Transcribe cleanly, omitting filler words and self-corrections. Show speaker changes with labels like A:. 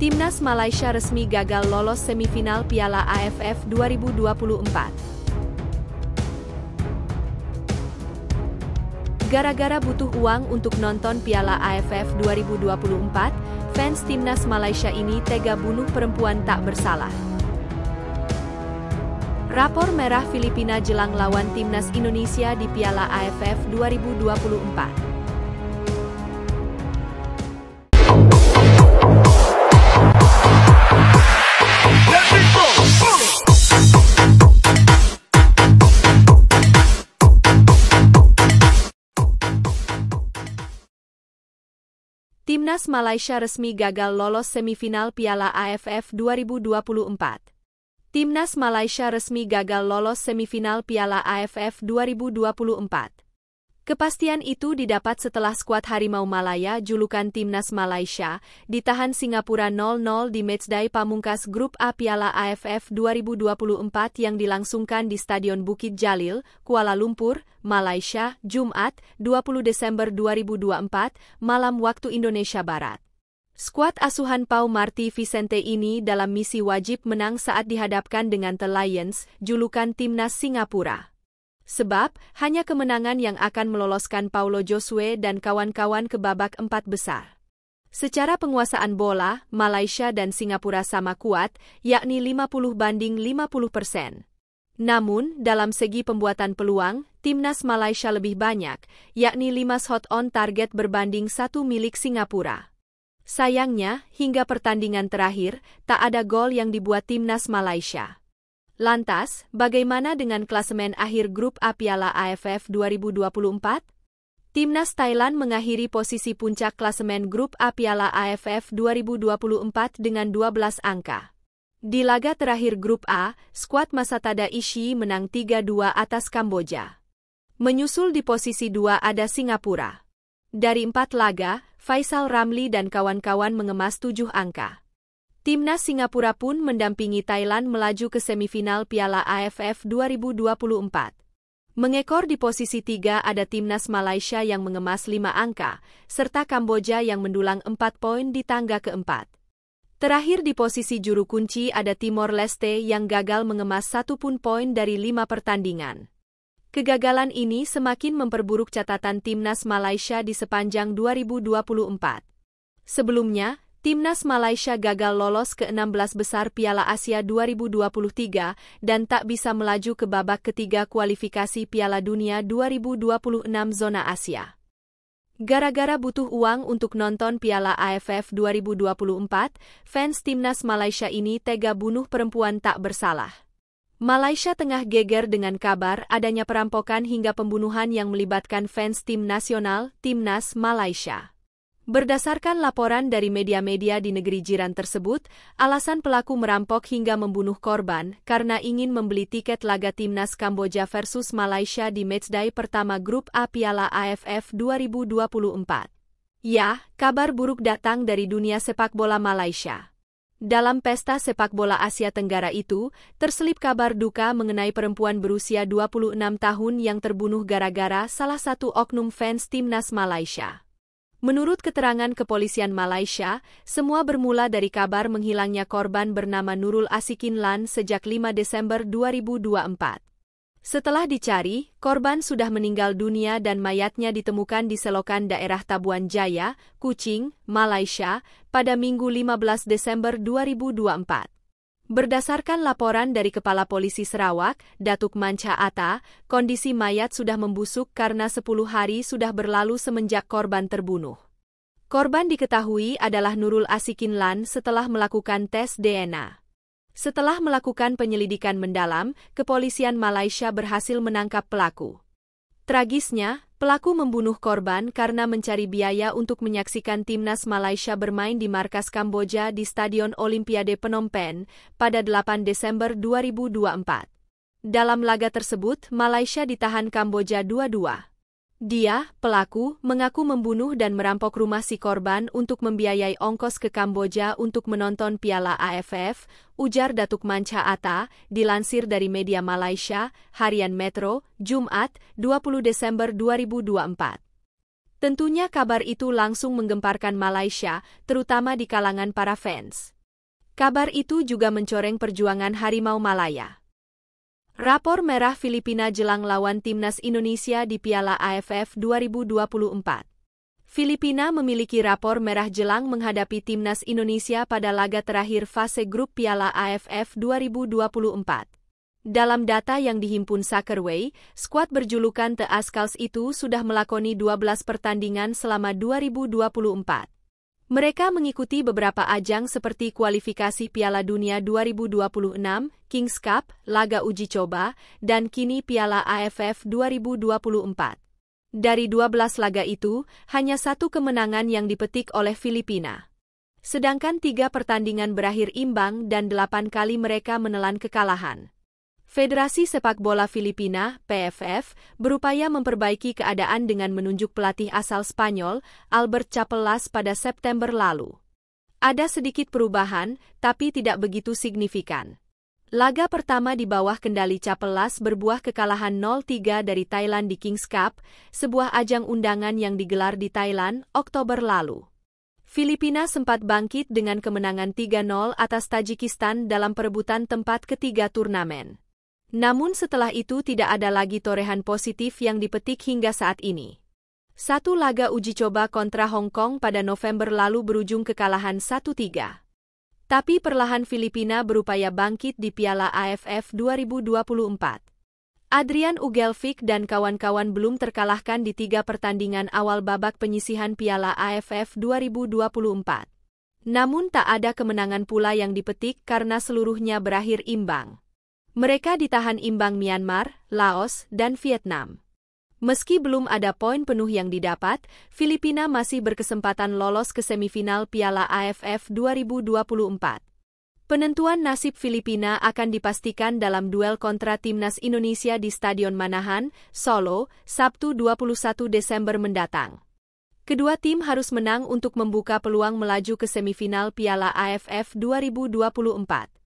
A: Timnas Malaysia resmi gagal lolos semifinal Piala AFF 2024. Gara-gara butuh uang untuk nonton Piala AFF 2024, fans Timnas Malaysia ini tega bunuh perempuan tak bersalah. Rapor merah Filipina jelang lawan Timnas Indonesia di Piala AFF 2024. Timnas Malaysia resmi gagal lolos semifinal Piala AFF 2024. Timnas Malaysia resmi gagal lolos semifinal Piala AFF 2024. Kepastian itu didapat setelah skuad Harimau Malaya julukan Timnas Malaysia ditahan Singapura 0-0 di matchday pamungkas Grup A Piala AFF 2024 yang dilangsungkan di Stadion Bukit Jalil, Kuala Lumpur, Malaysia, Jumat, 20 Desember 2024, malam waktu Indonesia Barat. Skuad asuhan Pau Marty Vicente ini dalam misi wajib menang saat dihadapkan dengan The Lions, julukan Timnas Singapura. Sebab, hanya kemenangan yang akan meloloskan Paulo Josue dan kawan-kawan ke babak 4 besar. Secara penguasaan bola, Malaysia dan Singapura sama kuat, yakni 50-50%. Namun, dalam segi pembuatan peluang, Timnas Malaysia lebih banyak, yakni 5 shot on target berbanding 1 milik Singapura. Sayangnya, hingga pertandingan terakhir, tak ada gol yang dibuat Timnas Malaysia. Lantas, bagaimana dengan klasemen akhir Grup A Piala AFF 2024? Timnas Thailand mengakhiri posisi puncak klasemen Grup A Piala AFF 2024 dengan 12 angka. Di laga terakhir Grup A, skuad Masatada Ishii menang 3-2 atas Kamboja. Menyusul di posisi 2 ada Singapura. Dari 4 laga, Faisal Ramli dan kawan-kawan mengemas 7 angka. Timnas Singapura pun mendampingi Thailand melaju ke semifinal Piala AFF 2024. Mengekor di posisi 3 ada Timnas Malaysia yang mengemas 5 angka, serta Kamboja yang mendulang 4 poin di tangga keempat. Terakhir di posisi juru kunci ada Timor Leste yang gagal mengemas 1 pun poin dari 5 pertandingan. Kegagalan ini semakin memperburuk catatan Timnas Malaysia di sepanjang 2024. Sebelumnya, Timnas Malaysia gagal lolos ke 16 besar Piala Asia 2023 dan tak bisa melaju ke babak ketiga kualifikasi Piala Dunia 2026 zona Asia. Gara-gara butuh uang untuk nonton Piala AFF 2024, fans Timnas Malaysia ini tega bunuh perempuan tak bersalah. Malaysia tengah geger dengan kabar adanya perampokan hingga pembunuhan yang melibatkan fans tim nasional, Timnas Malaysia. Berdasarkan laporan dari media-media di negeri jiran tersebut, alasan pelaku merampok hingga membunuh korban karena ingin membeli tiket laga Timnas Kamboja versus Malaysia di matchday pertama Grup A Piala AFF 2024. Ya, kabar buruk datang dari dunia sepak bola Malaysia. Dalam pesta sepak bola Asia Tenggara itu, terselip kabar duka mengenai perempuan berusia 26 tahun yang terbunuh gara-gara salah satu oknum fans Timnas Malaysia. Menurut keterangan kepolisian Malaysia, semua bermula dari kabar menghilangnya korban bernama Nurul Asikin Lan sejak 5 Desember 2024. Setelah dicari, korban sudah meninggal dunia dan mayatnya ditemukan di selokan daerah Tabuan Jaya, Kuching, Malaysia, pada Minggu 15 Desember 2024. Berdasarkan laporan dari Kepala Polisi Sarawak, Datuk Manca Atta, kondisi mayat sudah membusuk karena 10 hari sudah berlalu semenjak korban terbunuh. Korban diketahui adalah Nurul Asikin Lan setelah melakukan tes DNA. Setelah melakukan penyelidikan mendalam, kepolisian Malaysia berhasil menangkap pelaku. Tragisnya, pelaku membunuh korban karena mencari biaya untuk menyaksikan Timnas Malaysia bermain di markas Kamboja di Stadion Olimpiade Phnom Penh pada 8 Desember 2024. Dalam laga tersebut, Malaysia ditahan Kamboja 2-2. Dia, pelaku, mengaku membunuh dan merampok rumah si korban untuk membiayai ongkos ke Kamboja untuk menonton Piala AFF, ujar Datuk Manca Atta, dilansir dari media Malaysia, Harian Metro, Jumat, 20 Desember 2024. Tentunya kabar itu langsung menggemparkan Malaysia, terutama di kalangan para fans. Kabar itu juga mencoreng perjuangan Harimau Malaya. Rapor merah Filipina jelang lawan Timnas Indonesia di Piala AFF 2024. Filipina memiliki rapor merah jelang menghadapi Timnas Indonesia pada laga terakhir fase grup Piala AFF 2024. Dalam data yang dihimpun Soccerway, skuad berjulukan The Ascals itu sudah melakoni 12 pertandingan selama 2024. Mereka mengikuti beberapa ajang seperti kualifikasi Piala Dunia 2026, Kings Cup, laga uji coba, dan kini Piala AFF 2024. Dari 12 laga itu, hanya 1 kemenangan yang dipetik oleh Filipina. Sedangkan 3 pertandingan berakhir imbang dan 8 kali mereka menelan kekalahan. Federasi Sepak Bola Filipina, PFF, berupaya memperbaiki keadaan dengan menunjuk pelatih asal Spanyol, Albert Capellas pada September lalu. Ada sedikit perubahan, tapi tidak begitu signifikan. Laga pertama di bawah kendali Capellas berbuah kekalahan 0-3 dari Thailand di Kings Cup, sebuah ajang undangan yang digelar di Thailand, Oktober lalu. Filipina sempat bangkit dengan kemenangan 3-0 atas Tajikistan dalam perebutan tempat ketiga turnamen. Namun setelah itu tidak ada lagi torehan positif yang dipetik hingga saat ini. 1 laga uji coba kontra Hong Kong pada November lalu berujung kekalahan 1-3. Tapi perlahan Filipina berupaya bangkit di Piala AFF 2024. Adrian Ugelvic dan kawan-kawan belum terkalahkan di 3 pertandingan awal babak penyisihan Piala AFF 2024. Namun tak ada kemenangan pula yang dipetik karena seluruhnya berakhir imbang. Mereka ditahan imbang Myanmar, Laos, dan Vietnam. Meski belum ada poin penuh yang didapat, Filipina masih berkesempatan lolos ke semifinal Piala AFF 2024. Penentuan nasib Filipina akan dipastikan dalam duel kontra Timnas Indonesia di Stadion Manahan, Solo, Sabtu 21 Desember mendatang. Kedua tim harus menang untuk membuka peluang melaju ke semifinal Piala AFF 2024.